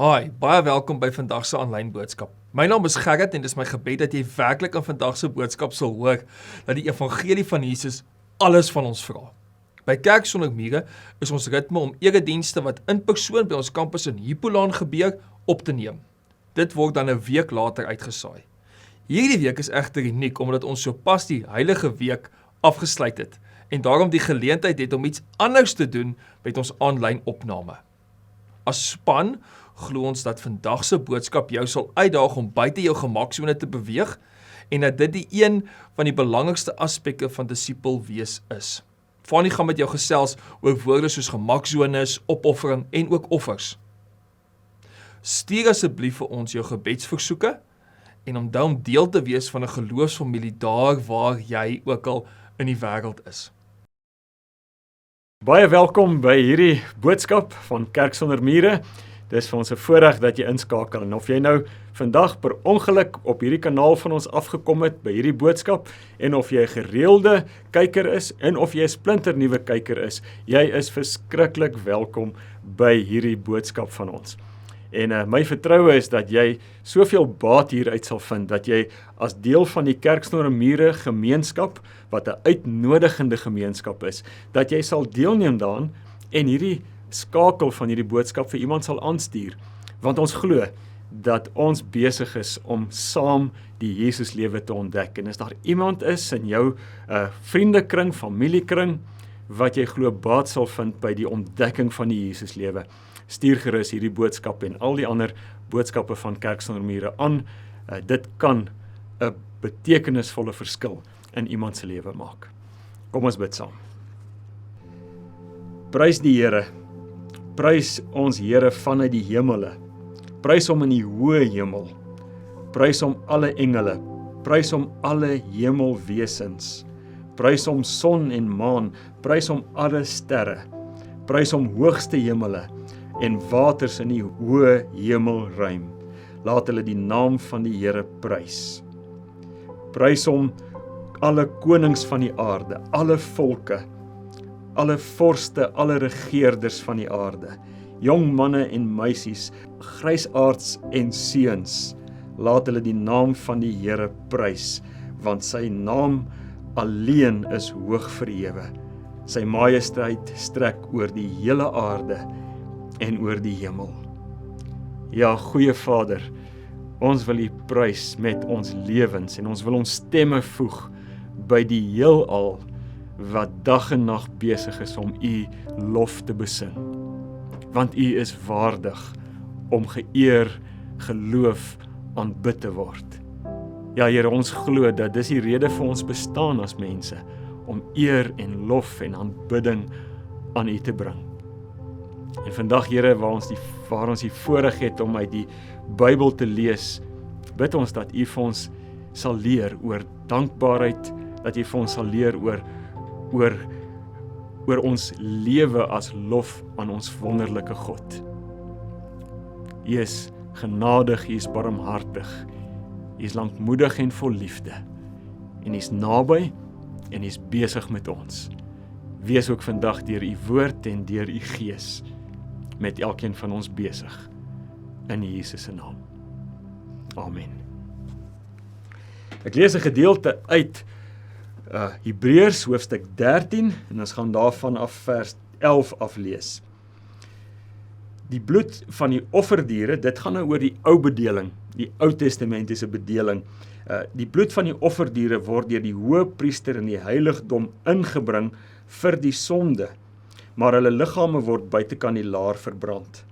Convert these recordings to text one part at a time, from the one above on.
Hi, baie welkom by vandag se aanlyn boodskap. My naam is Gerrit en dis my gebed dat jy werklik in vandag se boodskap sal hoor dat die evangelie van Jesus alles van ons vra. By Kerk Sonder Mure is ons ritme om eredienste wat in persoon by ons kampus in Hippolaan gebeur op te neem. Dit word dan 'n week later uitgesaai. Hierdie week is egter uniek omdat ons sopas die Heilige Week afgesluit het en daarom die geleentheid het om iets anders te doen met ons aanlyn opname. As span glo ons dat vandag se boodskap jou sal uitdaag om buite jou gemaksone te beweeg en dat dit die een van die belangrikste aspekte van disipel wees is. Fanny gaan met jou gesels oor woorde soos gemaksones, opoffering en ook offers. Stuur asseblief vir ons jou gebedsversoeke en onthou om deel te wees van 'n geloofsfamilie daar waar jy ook al in die wêreld is. Baie welkom by hierdie boodskap van Kerk Sonder Mure. Dis vir ons 'n voorreg dat jy inskakel en of jy nou vandag per ongeluk op hierdie kanaal van ons afgekom het by hierdie boodskap en of jy 'n gereelde kyker is en of jy 'n splinternuwe kyker is, jy is verskriklik welkom by hierdie boodskap van ons. En my vertroue is dat jy soveel baat hieruit sal vind, dat jy as deel van die Kerk Sonder Mure gemeenskap, wat 'n uitnodigende gemeenskap is, dat jy sal deelneem daaraan en hierdie skakel van hierdie boodskap vir iemand sal aanstuur. Want ons glo dat ons besig is om saam die Jesuslewe te ontdek. En as daar iemand is in jou vriendekring, familiekring, wat jy glo baat sal vind by die ontdekking van die Jesuslewe, stuur gerus hierdie boodskap en al die ander boodskappe van Kerk Sonder Mure aan. Dit kan 'n betekenisvolle verskil in iemand se lewe maak. Kom ons bid saam. Prys die Here. Prys ons Here vanuit die hemele. Prys hom in die hoë hemel. Prys hom alle engele. Prys hom alle hemelwesens. Prys hom son en maan. Prys hom alle sterre. Prys hom hoogste hemele en waters in die hoë hemelruim. Laat hulle die naam van die Here prys. Prys hom alle konings van die aarde, alle volke, alle vorste, alle regeerders van die aarde, jong manne en meisies, grysaards en seuns, laat hulle die naam van die Here prys, want sy naam alleen is hoog verhewe. Sy majesteit strek oor die hele aarde en oor die hemel. Ja, goeie Vader, ons wil U prys met ons lewens en ons wil ons stemme voeg by die heelal wat dag en nag besig is om U lof te besing. Want U is waardig om geëer, geloof, aanbid te word. Ja, Here, ons glo dat dis die rede vir ons bestaan as mense, om eer en lof en aanbidding aan U te bring. En vandag, Here, waar ons die voorreg het om uit die Bybel te lees, bid ons dat U vir ons sal leer oor dankbaarheid, dat U vir ons sal leer oor ons lewe as lof aan ons wonderlike God. U is genadig, U is barmhartig, U is lankmoedig en vol liefde, en U is naby en U is besig met ons. Wees ook vandag deur U woord en deur U Gees met elkeen van ons besig, in Jesus se naam. Amen. Ek lees 'n gedeelte uit Hebreërs hoofstuk 13 en ons gaan daarvan af vers 11 aflees. Die bloed van die offerdiere, dit gaan nou oor die ou bedeling, die Ou Testamentiese bedeling. Die bloed van die offerdiere word deur die hoëpriester in die heiligdom ingebring vir die sonde, maar hulle liggame word buitekant die laar verbrand.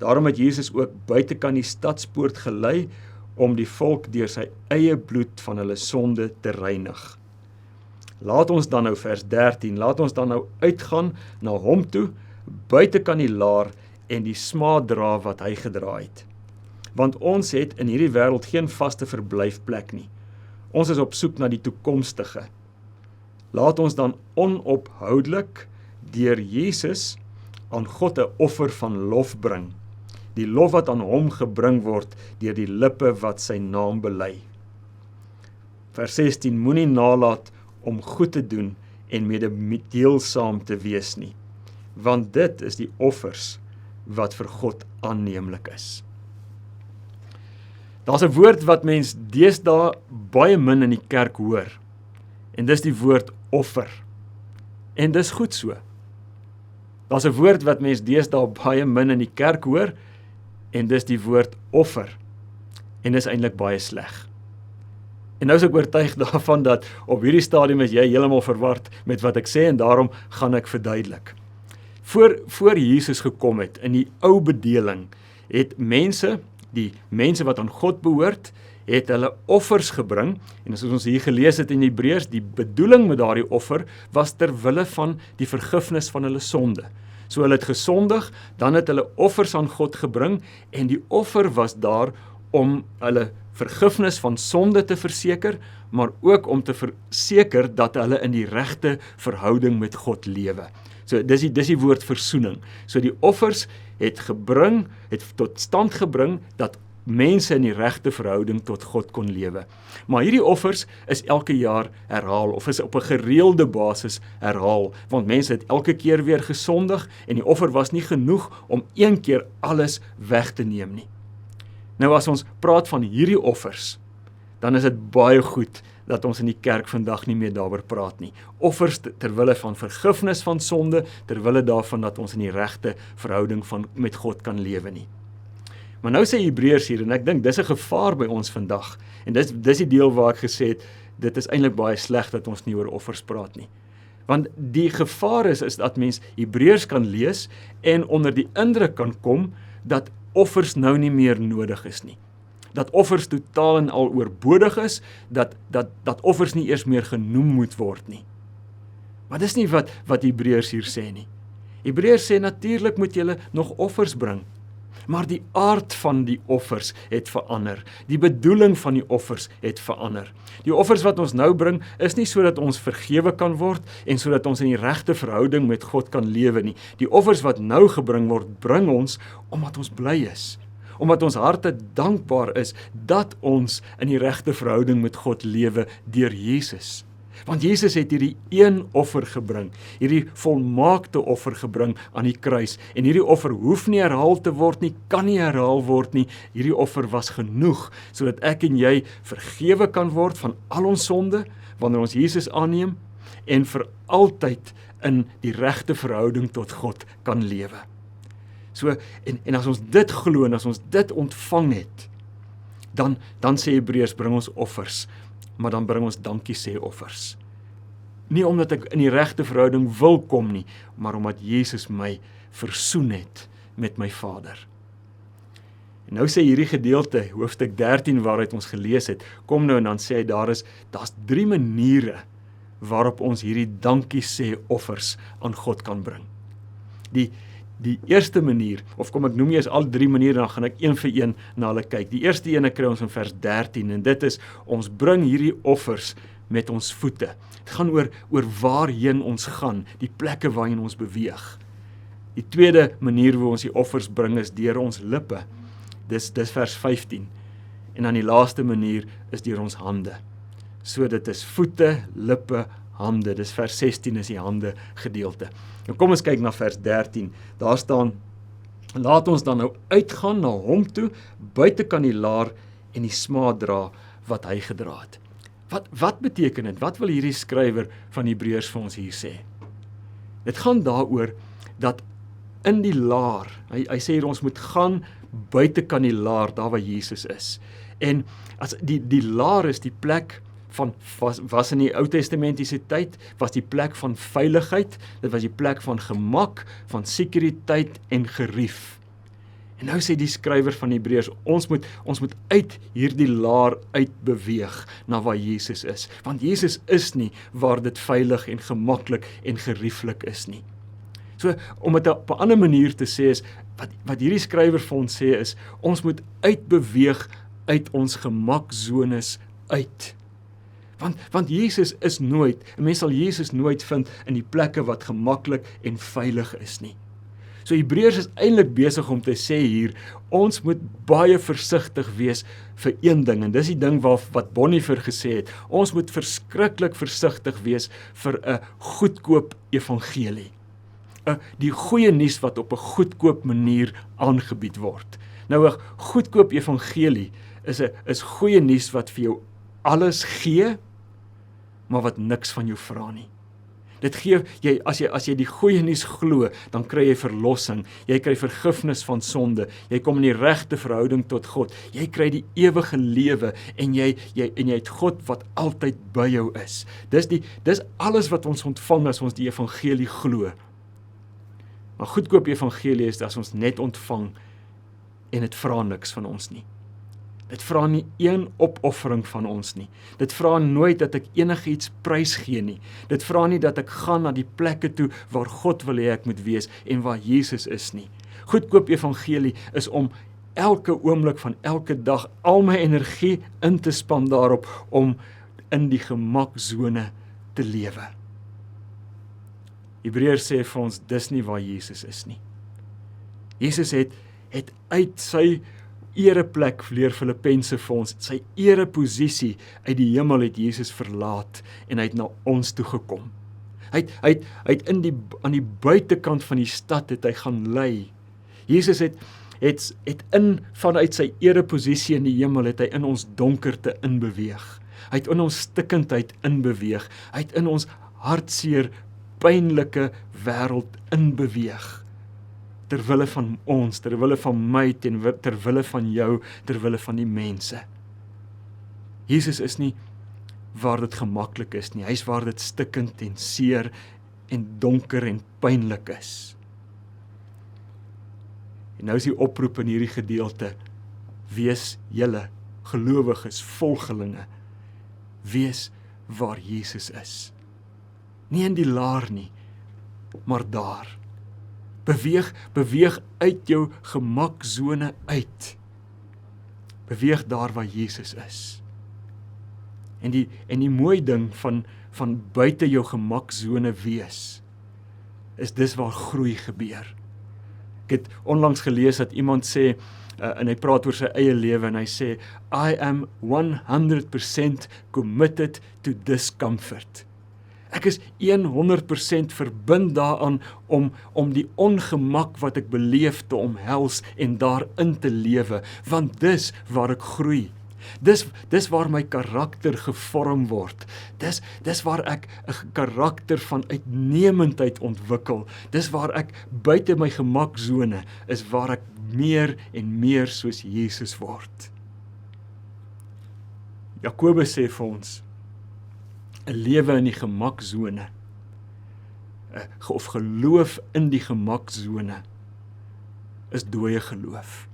Daarom het Jesus ook buitekant die stadspoort gelei om die volk deur sy eie bloed van hulle sonde te reinig. Laat ons dan nou vers 13, laat ons dan nou uitgaan na hom toe, buitekant die laar en die smaad dra wat hy gedra het. Want ons het in hierdie wêreld geen vaste verblyfplek nie. Ons is op soek na die toekomstige. Laat ons dan onophoudelik deur Jesus aan God 'n offer van lof bring. Die lof wat aan hom gebring word deur die lippe wat sy naam bely. Vers 16, moenie nalat om goed te doen en mededeelsaam te wees nie, want dit is die offers wat vir God aanneemlik is. Daar's 'n woord wat mens deesdae baie min in die kerk hoor. En dis die woord offer. En dis goed so. Daar's 'n woord wat mens deesdae baie min in die kerk hoor, en dis die woord offer. En dis eintlik baie sleg. En nou is ek oortuig daarvan dat op hierdie stadium is jy heeltemal verward met wat ek sê, en daarom gaan ek verduidelik. Voor Jesus gekom het, in die ou bedeling, het mense, die mense wat aan God behoort, het hulle offers gebring, en soos ons hier gelees het in Hebreërs, die bedoeling met daardie offer was ter wille van die vergifnis van hulle sonde. So hulle het gesondig, dan het hulle offers aan God gebring, en die offer was daar om hulle vergifnis van sonde te verseker, maar ook om te verseker dat hulle in die regte verhouding met God lewe. So dis die woord versoening. So die offers het tot stand gebring dat mense in die regte verhouding tot God kon lewe. Maar hierdie offers is elke jaar herhaal, of is op 'n gereelde basis herhaal, want mense het elke keer weer gesondig, en die offer was nie genoeg om een keer alles weg te neem nie. Nou as ons praat van hierdie offers, dan is dit baie goed dat ons in die kerk vandag nie meer daaroor praat nie. Offers terwille van vergifnis van sonde, terwille daarvan dat ons in die regte verhouding met God kan lewe nie. Maar nou sê Hebreërs hier, en ek dink dis 'n gevaar by ons vandag, en dis die deel waar ek gesê het, dit is eintlik baie sleg dat ons nie oor offers praat nie. Want die gevaar is dat mens Hebreërs kan lees, en onder die indruk kan kom, dat offers nou nie meer nodig is nie. Dat offers totaal en al oorbodig is, dat offers nie eers meer genoem moet word nie. Maar dis nie wat Hebreërs hier sê nie. Hebreërs sê natuurlik moet julle nog offers bring, maar die aard van die offers het verander. Die bedoeling van die offers het verander. Die offers wat ons nou bring, is nie sodat ons vergewe kan word, en sodat ons in die regte verhouding met God kan lewe nie. Die offers wat nou gebring word, bring ons omdat ons bly is. Omdat ons harte dankbaar is dat ons in die regte verhouding met God lewe deur Jesus. Want Jesus het hierdie een offer gebring, hierdie volmaakte offer gebring aan die kruis, en hierdie offer hoef nie herhaal te word nie, kan nie herhaal word nie. Hierdie offer was genoeg, sodat ek en jy vergewe kan word van al ons sonde, wanneer ons Jesus aanneem, en vir altyd in die regte verhouding tot God kan lewe. So, en as ons dit glo, en as ons dit ontvang het, dan sê Hebreërs, bring ons offers, maar dan bring ons dankie sê offers. Nie omdat ek in die regte verhouding wil kom nie, maar omdat Jesus my versoen het met my Vader. En nou sê hierdie gedeelte, hoofstuk 13 waaruit ons gelees het, kom nou en dan sê hy, daar's 3 maniere waarop ons hierdie dankie sê offers aan God kan bring. Die eerste manier, of kom ek noem eers al 3 maniere, dan gaan ek een vir een na hulle kyk. Die eerste ene kry ons in vers 13, en dit is, ons bring hierdie offers met ons voete. Het gaan oor waarheen ons gaan, die plekke waarheen ons beweeg. Die tweede manier hoe ons die offers bring is deur ons lippe. Dis vers 15. En dan die laaste manier is deur ons hande. So dit is voete, lippe, hande. Dis vers 16 is die hande gedeelte. Nou kom ons kyk na vers 13. Daar staan, laat ons dan nou uitgaan na hom toe, buite kan die laar en die smaad dra wat hy gedra het. Wat beteken dit? Wat wil hierdie skrywer van Hebreërs vir ons hier sê? Dit gaan daaroor dat in die laar, hy sê hier ons moet gaan buite kan die laar, daar waar Jesus is. En as die laar is die plek was in die Ou Testamentiese tyd, was die plek van veiligheid, dit was die plek van gemak, van sekuriteit en gerief. En nou sê die skrywer van Hebreërs, ons moet uit hierdie laar uitbeweeg na waar Jesus is, want Jesus is nie waar dit veilig en gemaklik en gerieflik is nie. So, om dit op 'n ander manier te sê is, wat hierdie skrywer vir ons sê is, ons moet uitbeweeg uit ons gemakzones uit. Want Jesus is nooit, en mens sal Jesus nooit vind in die plekke wat gemaklik en veilig is nie. So Hebreërs is eintlik besig om te sê hier, ons moet baie versigtig wees vir een ding, en dis die ding wat Bonhoeffer gesê het, ons moet verskriklik versigtig wees vir 'n goedkoop evangelie. Die goeie nuus wat op 'n goedkoop manier aangebied word. Nou 'n goedkoop evangelie is goeie nuus wat vir jou alles gee, maar wat niks van jou vra nie. Dit gee as jy die goeie nuus glo, dan kry jy verlossing, jy kry vergifnis van sonde, jy kom in die regte verhouding tot God, jy kry die ewige lewe en jy het God wat altyd by jou is. Dis alles wat ons ontvang as ons die evangelie glo. Maar goedkoop evangelie is as ons net ontvang en dit vra niks van ons nie. Dit vra nie een opoffering van ons nie. Dit vra nooit dat ek enigiets prys gee nie. Dit vra nie dat ek gaan na die plekke toe waar God wil hê ek moet wees en waar Jesus is nie. Goedkoop evangelie is om elke oomblik van elke dag al my energie in te span daarop om in die gemaksone te lewe. Hebreërs sê vir ons, dis nie waar Jesus is nie. Jesus het uit sy ereplek, leer Filippense vir ons, sy ereposisie uit die hemel het Jesus verlaat en hy het na ons toe gekom. Hy het aan die buitekant van die stad het hy gaan lei. Jesus het vanuit sy ereposisie in die hemel het hy in ons donkerte inbeweeg. Hy het in ons stikkendheid inbeweeg. Hy het in ons hartseer, pynlike wêreld inbeweeg. Terwille van ons, terwille van my, terwille van jou, terwille van die mense. Jesus is nie waar dit gemaklik is nie, hy is waar dit stikkend en seer en donker en pynlik is. En nou is die oproep in hierdie gedeelte, wees julle gelowiges, volgelinge, wees waar Jesus is. Nie in die laar nie, maar daar. Beweeg uit jou gemaksone uit. Beweeg daar waar Jesus is. En die mooi ding van buite jou gemaksone wees, is dis waar groei gebeur. Ek het onlangs gelees dat iemand sê, en hy praat oor sy eie lewe, en hy sê, I am 100% committed to discomfort. Ek is 100% verbind daaraan om die ongemak wat ek beleef te omhels en daarin te lewe, want dis waar ek groei. Dis waar my karakter gevorm word. Dis waar ek 'n karakter van uitnemendheid ontwikkel. Dis waar ek buite my gemaksone is waar ek meer en meer soos Jesus word. Jakobus sê vir ons, 'n lewe in die gemaksone, of geloof in die gemaksone, is dooie geloof.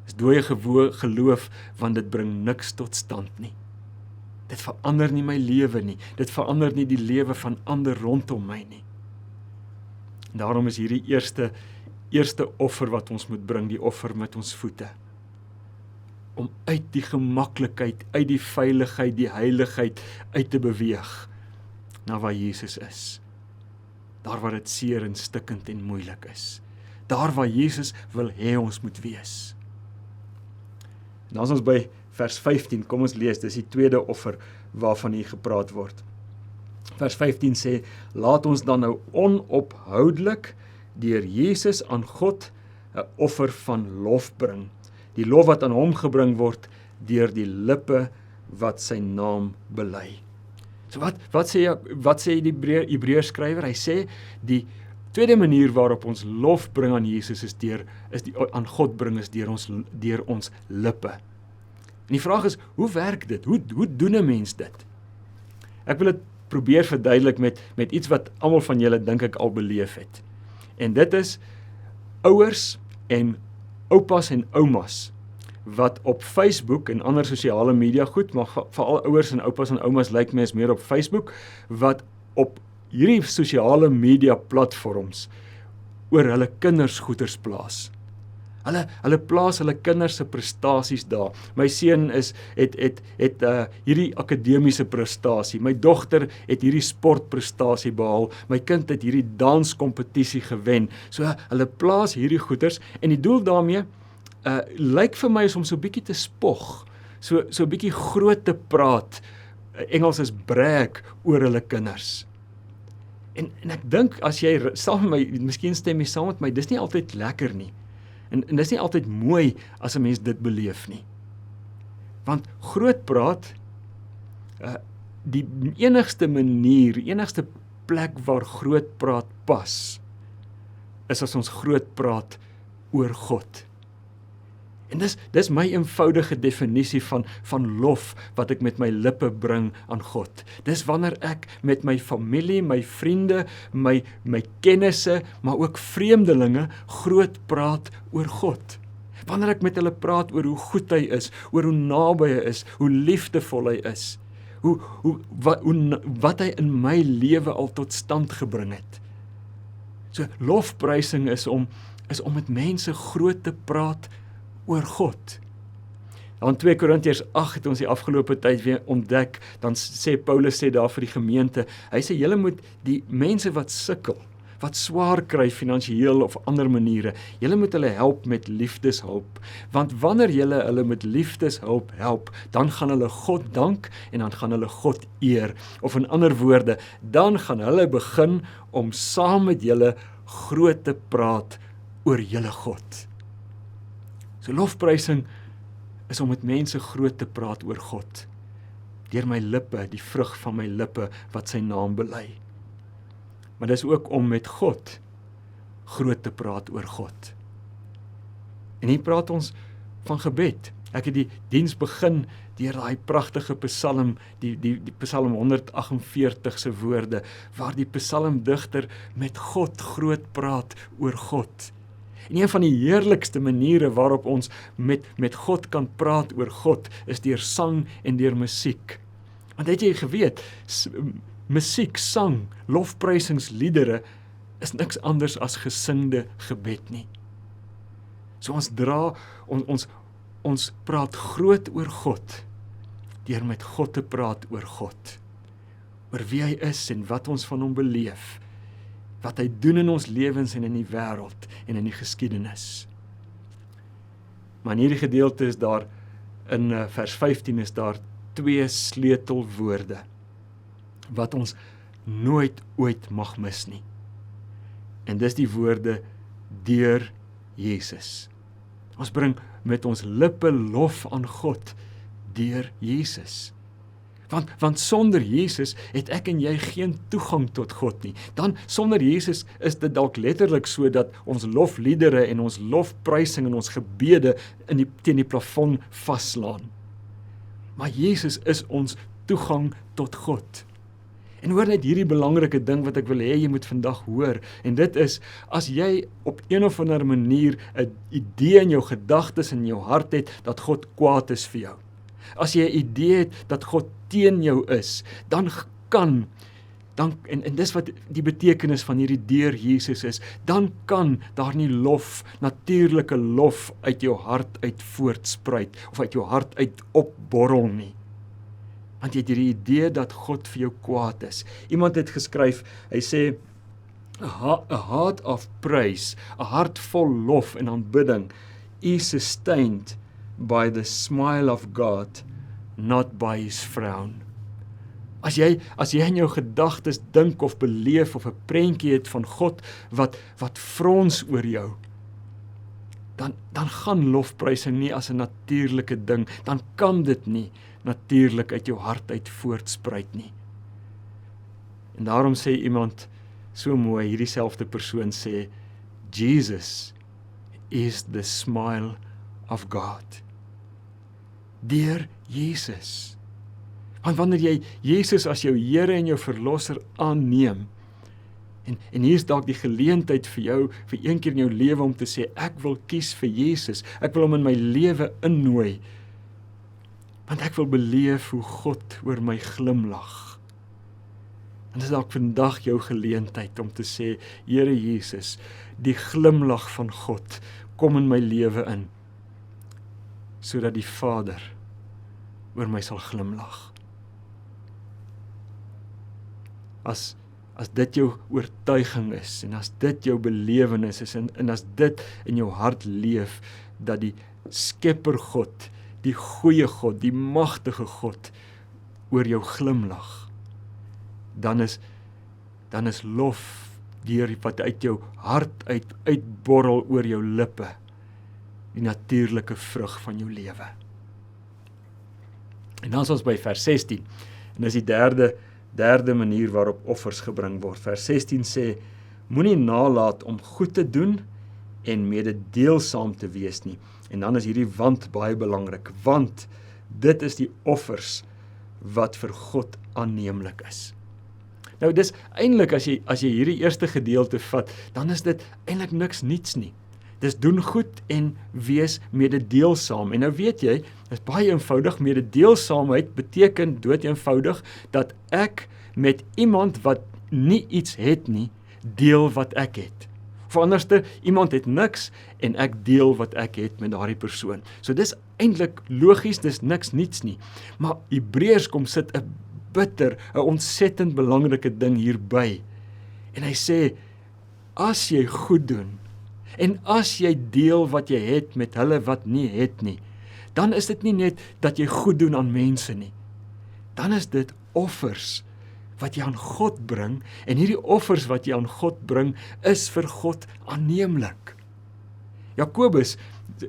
Is dooie geloof, want dit bring niks tot stand nie. Dit verander nie my lewe nie, dit verander nie die lewe van ander rondom my nie. En daarom is hierdie eerste offer wat ons moet bring, die offer met ons voete. Om uit die gemaklikheid, uit die veiligheid, die heiligheid uit te beweeg, na waar Jesus is. Daar waar dit seer en stikkend en moeilik is. Daar waar Jesus wil hê ons moet wees. En dan is ons by vers 15, kom ons lees, dis die tweede offer waarvan hier gepraat word. Vers 15 sê, laat ons dan nou onophoudelik deur Jesus aan God 'n offer van lof bring. Die lof wat aan hom gebring word deur die lippe wat sy naam bely. So wat sê die Hebreërs skrywer? Hy sê die tweede manier waarop ons lof bring aan Jesus aan God bring is deur ons lippe. En die vraag is, hoe werk dit? Hoe doen 'n mens dit? Ek wil dit probeer verduidelik met iets wat almal van julle dink ek al beleef het. En dit is ouers en oupas en oumas wat op Facebook en ander sosiale media goed, maar veral ouers en oupas en oumas lyk my is meer op Facebook, wat op hierdie sosiale media platforms oor hulle kinders goeders plaas. Hulle plaas hulle kinders se prestasies daar. My seun het hierdie akademiese prestasie. My dogter het hierdie sportprestasie behaal. My kind het hierdie danskompetisie gewen. So hulle plaas hierdie goeders en die doel daarmee lyk vir my is om so 'n bietjie te spog, so 'n bietjie groot te praat. Engels is brag oor hulle kinders. En ek dink as jy saam met my, miskien stem jy saam met my, dis nie altyd lekker nie. En dis nie altyd mooi as 'n mens dit beleef nie. Want groot praat, die enigste manier, enigste plek waar groot praat pas, is as ons groot praat oor God. En dis my eenvoudige definisie van lof wat ek met my lippe bring aan God. Dis wanneer ek met my familie, my vriende, my kennisse, maar ook vreemdelinge groot praat oor God. Wanneer ek met hulle praat oor hoe goed hy is, oor hoe naby hy is, hoe liefdevol hy is, wat hy in my lewe al tot stand gebring het. So lofprysing is om met mense groot te praat oor God. Dan 2 Korintiërs 8 het ons die afgelope tyd weer ontdek, dan Paulus sê daar vir die gemeente, hy sê julle moet die mense wat sukkel, wat swaar kry finansiëel of ander maniere, julle moet hulle help met liefdeshulp, want wanneer julle hulle met liefdeshulp help, dan gaan hulle God dank en dan gaan hulle God eer, of in ander woorde, dan gaan hulle begin om saam met julle groot te praat oor julle God. So lofprysing is om met mense groot te praat oor God, deur my lippe, die vrug van my lippe, wat sy naam bely. Maar dis ook om met God groot te praat oor God. En hier praat ons van gebed. Ek het die diens begin deur daai pragtige psalm, die psalm 148 se woorde, waar die psalmdigter met God groot praat oor God. En een van die heerlikste maniere waarop ons met God kan praat oor God, is deur sang en deur musiek. Want het jy geweet, musiek, sang, lofprysingsliedere is niks anders as gesingde gebed nie. So ons praat groot oor God, deur met God te praat oor God, oor wie hy is en wat ons van hom beleef, wat hy doen in ons lewens en in die wêreld en in die geskiedenis. Maar in hierdie gedeelte is daar, in vers 15 is daar 2 sleutelwoorde, wat ons nooit ooit mag mis nie. En dis die woorde, deur Jesus. Ons bring met ons lippe lof aan God, deur Jesus. Want sonder Jesus het ek en jy geen toegang tot God nie. Dan sonder Jesus is dit dalk letterlik so dat ons lofliedere en ons lofprysing en ons gebede teen die plafon vaslaan. Maar Jesus is ons toegang tot God. En hoor net hierdie belangrike ding wat ek wil hê jy moet vandag hoor, en dit is, as jy op een of ander manier 'n idee in jou gedagtes en jou hart het, dat God kwaad is vir jou. As jy 'n idee het dat God teen jou is, dan en dis wat die betekenis van hierdie deur Jesus is, dan kan daar nie lof, natuurlike lof uit jou hart uit voortspruit, of uit jou hart uit opborrel nie. Want jy het hierdie idee dat God vir jou kwaad is. Iemand het geskryf, hy sê, a heart of praise, 'n hart vol lof en aanbidding, is sustained by the smile of God, not by his frown. As jy in jou gedagtes dink of beleef of 'n prentjie het van God wat frons oor jou, dan gaan lofprysing nie as 'n natuurlike ding, dan kan dit nie natuurlik uit jou hart uit voortspruit nie. En daarom sê iemand so mooi, hierdie selfde persoon sê, Jesus is the smile of God. Deur Jesus. Want wanneer jy Jesus as jou Here en jou Verlosser aanneem, en hier is dalk die geleentheid vir jou, vir een keer in jou lewe om te sê, ek wil kies vir Jesus, ek wil hom in my lewe innooi, want ek wil beleef hoe God oor my glimlag. En dis dalk vandag jou geleentheid om te sê, Here Jesus, die glimlag van God, kom in my lewe in, sodat die Vader oor my sal glimlag. As dit jou oortuiging is, en as dit jou belewenis is, en as dit in jou hart leef, dat die Skepper God, die goeie God, die magtige God, oor jou glimlag, dan is lof deur wat uit jou hart uitborrel oor jou lippe, die natuurlike vrug van jou lewe. En dan is ons by vers 16. En dis die derde manier waarop offers gebring word. Vers 16 sê, moenie nalat om goed te doen en mededeelsaam te wees nie. En dan is hierdie want baie belangrik, want dit is die offers wat vir God aanneemlik is. Nou dis eintlik as jy hierdie eerste gedeelte vat, dan is dit eintlik niks niets nie. Dis doen goed en wees mededeelsaam. En nou weet jy, dit is baie eenvoudig, mededeelsaamheid beteken dood eenvoudig dat ek met iemand wat nie iets het nie, deel wat ek het. Of anderste, iemand het niks en ek deel wat ek het met daardie persoon. So dis eintlik logies, dis niks niets nie. Maar Hebreërs kom sit 'n ontsettend belangrike ding hierby. En hy sê, as jy goed doen, en as jy deel wat jy het met hulle wat nie het nie, dan is dit nie net dat jy goed doen aan mense nie. Dan is dit offers wat jy aan God bring, en hierdie offers wat jy aan God bring, is vir God aanneemlik. Jakobus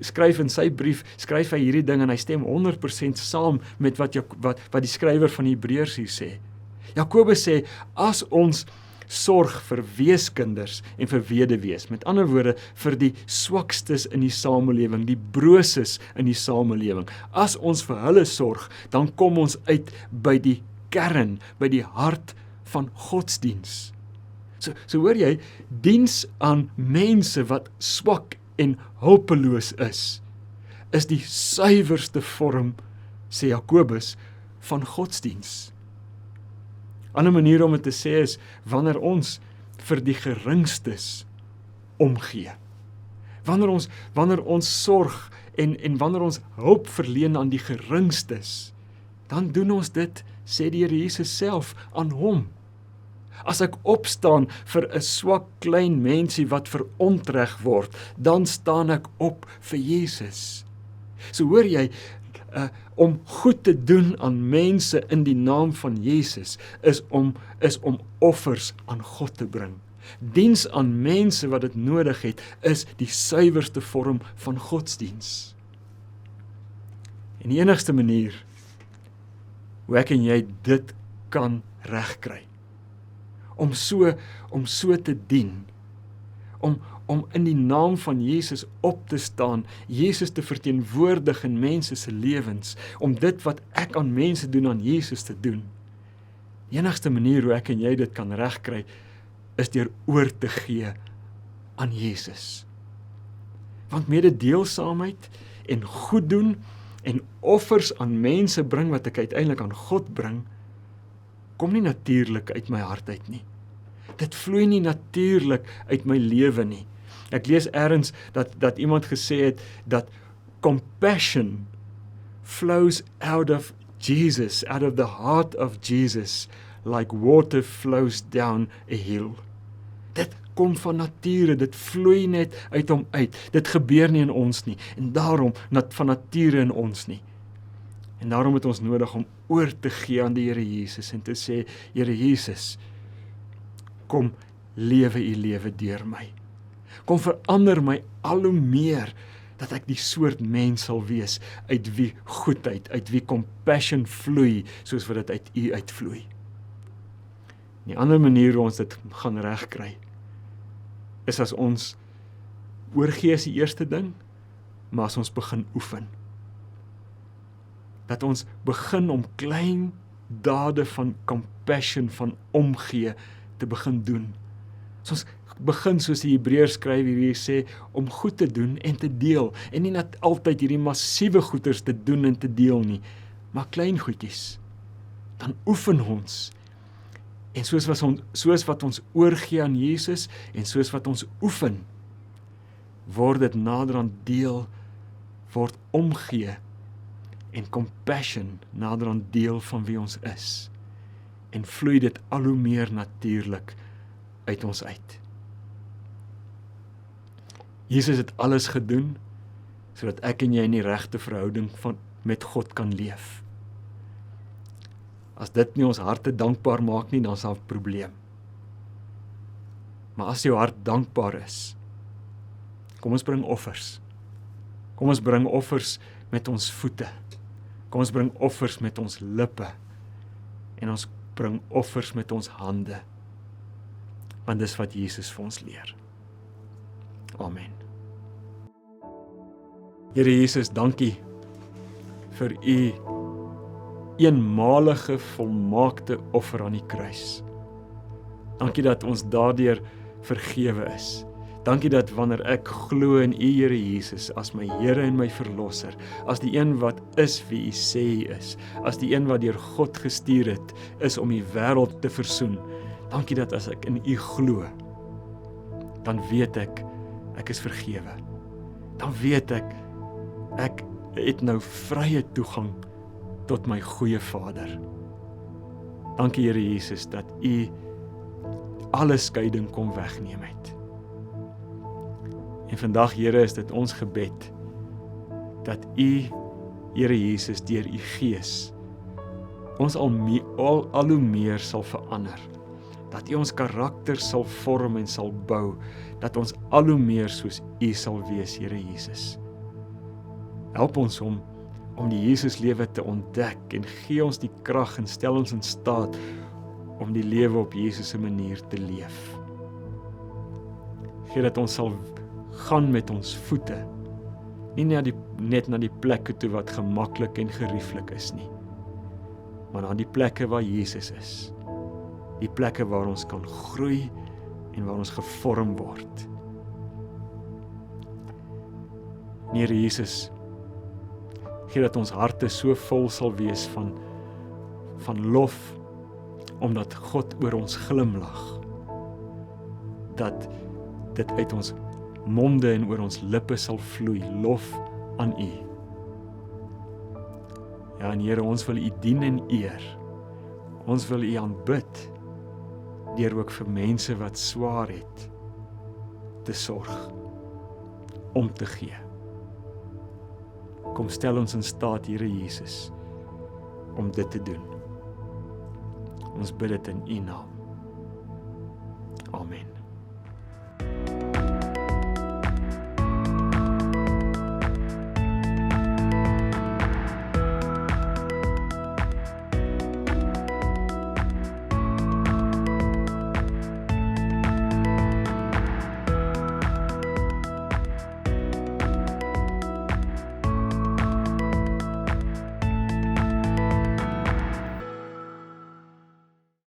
skryf in sy brief, skryf hy hierdie ding en hy stem 100% saam met wat die skrywer van Hebreërs hier sê. Jakobus sê, as ons sorg vir weeskinders en vir weduwees, met ander woorde, vir die swakstes in die samelewing, die brooses in die samelewing, as ons vir hulle sorg, dan kom ons uit by die kern, by die hart van godsdiens. So hoor jy, diens aan mense wat swak en hulpeloos is die suiwerste vorm, sê Jakobus, van godsdiens. Ander manier om dit te sê is, wanneer ons vir die geringstes omgee. Wanneer ons sorg en wanneer ons hulp verleen aan die geringstes, dan doen ons dit, sê die Here Jesus self, aan hom. As ek opstaan vir 'n swak klein mensie wat verontreg word, dan staan ek op vir Jesus. So hoor jy, om goed te doen aan mense in die naam van Jesus, is om offers aan God te bring. Diens aan mense wat dit nodig het, is die suiwerste vorm van godsdiens. En die enigste manier hoe ek en jy dit kan regkry, om so te dien, om in die naam van Jesus op te staan, Jesus te verteenwoordig in mense se lewens, om dit wat ek aan mense doen aan Jesus te doen. Die enigste manier hoe ek en jy dit kan regkry, is deur oor te gee aan Jesus. Want mededeelsaamheid en goed doen en offers aan mense bring wat ek uiteindelik aan God bring, kom nie natuurlik uit my hart uit nie. Dit vloei nie natuurlik uit my lewe nie. Ek lees ergens dat iemand gesê het dat compassion flows out of Jesus, out of the heart of Jesus, like water flows down a hill. Dit kom van nature, dit vloei net uit hom uit. Dit gebeur nie in ons nie, en daarom van nature in ons nie. En daarom het ons nodig om oor te gee aan die Here Jesus en te sê, Here Jesus, kom lewe u lewe deur my. Kom verander my al hoe meer, dat ek die soort mens sal wees, uit wie goedheid, uit wie compassion vloei, soos wat dit uit u uitvloei. Die ander manier hoe ons dit gaan regkry, is as ons oorgee is die eerste ding, maar as ons begin oefen. Dat ons begin om klein dade van compassion, van omgee, te begin doen. So ons begin soos die Hebreërs skryf hier sê, om goed te doen en te deel, en nie net altyd hierdie massiewe goeders te doen en te deel nie, maar klein goedjies. Dan oefen ons, en soos wat ons oorgee aan Jesus, en soos wat ons oefen, word dit nader aan deel, word omgee, en compassion nader aan deel van wie ons is, en vloei dit al hoe meer natuurlik uit ons uit. Jesus het alles gedoen, sodat ek en jy in die regte verhouding met God kan leef. As dit nie ons harte dankbaar maak nie, dan is daar 'n probleem. Maar as jou hart dankbaar is, kom ons bring offers. Kom ons bring offers met ons voete. Kom ons bring offers met ons lippe en ons bring offers met ons hande, want dis wat Jesus vir ons leer. Amen. Here Jesus, dankie vir u eenmalige volmaakte offer aan die kruis. Dankie dat ons daardeur vergewe is. Dankie dat wanneer ek glo in u Here Jesus as my Here en my Verlosser, as die een wat is wie u sê hy is, as die een wat deur God gestuur het, is om die wêreld te versoen. Dankie dat as ek in u glo, dan weet ek is vergewe. Dan weet ek het nou vrye toegang tot my goeie Vader. Dankie Here Jesus dat u alle skeiding kom wegneem het. En vandag Here is dit ons gebed dat u Here Jesus deur u Gees ons al hoe meer sal verander. Dat u ons karakter sal vorm en sal bou, dat ons al hoe meer soos u sal wees, Here Jesus. Help ons om die Jesus lewe te ontdek en gee ons die krag en stel ons in staat om die lewe op Jesus se manier te leef. Gee dat ons sal gaan met ons voete, nie net na die plekke toe wat gemaklik en gerieflik is nie, maar na die plekke waar Jesus is, die plekke waar ons kan groei en waar ons gevorm word. Here Jesus, gee dat ons harte so vol sal wees van lof, omdat God oor ons glimlag, dat dit uit ons monde en oor ons lippe sal vloei, lof aan u. Ja, en Here, ons wil u dien en eer. Ons wil u aanbid, deur ook vir mense wat swaar het, te sorg, om te gee. Kom stel ons in staat, Here Jesus, om dit te doen. Ons bid dit in u naam. Amen.